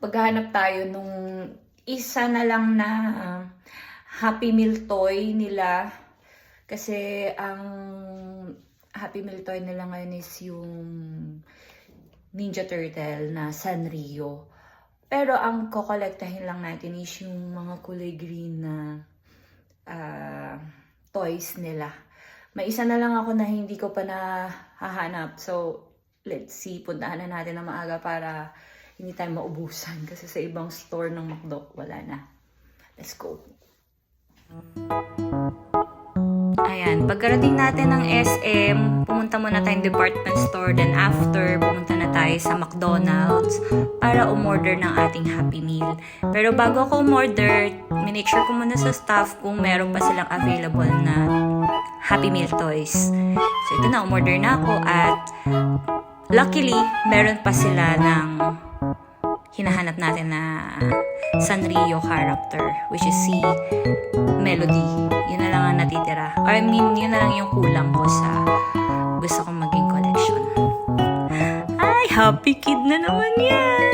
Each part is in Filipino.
Paghahanap tayo nung isa na lang na Happy Meal toy nila. Kasi ang Happy Meal toy nila ngayon is yung Ninja Turtle na Sanrio. Pero ang kokolektahin lang natin is yung mga kulay green na toys nila. May isa na lang ako na hindi ko pa nahahanap. So, let's see. Puntahan na natin na maaga para hindi tayo maubusan. Kasi sa ibang store ng McDo, wala na. Let's go. Ayan, pagkarating natin ng SM, pumunta muna tayong department store. Then after, pumunta na tayo sa McDonald's para umorder ng ating Happy Meal. Pero bago ako umorder, minake sure ko muna sa staff kung meron pa silang available na Happy Meal toys. So ito na, umorder na ako at luckily, meron pa sila ng hinahanap natin na Sanrio character, which is si Melody. Yun na lang ang natitira. Or I mean, yun na lang yung kulang ko sa gusto kong maging collection. Ay, happy kid na naman yan!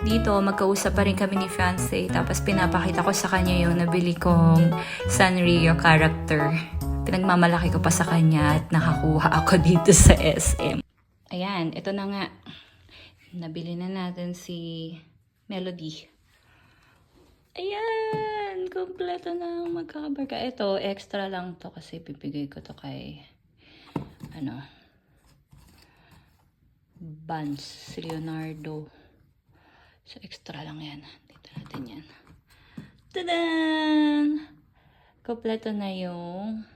Dito, magkausap pa rin kami ni fiancé. Tapos pinapakita ko sa kanya yung nabili kong Sanrio character. Pinagmamalaki ko pa sa kanya at nakakuha ako dito sa SM. Ayan, ito na nga. Nabili na natin si Melody. Ayan! Kompleto na ang magkakabarka. Ito, extra lang to kasi pipigay ko to kay Vance Leonardo. So, extra lang yan. Dito natin yan. Tadan! Kompleto na yung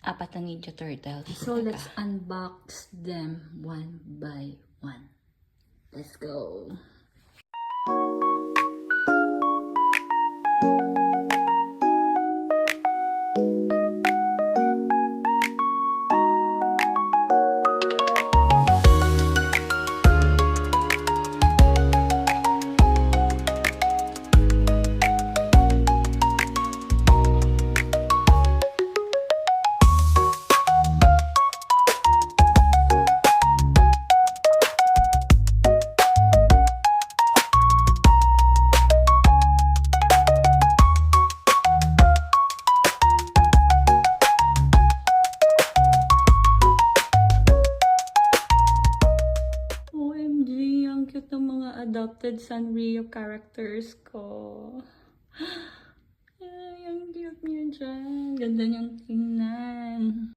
4 na Ninja Turtles. So, let's unbox them one by one. Let's go! OMG, ang cute ng mga adopted Sanrio characters ko. Ay, ang cute niya dyan. Ganda niyang tingnan.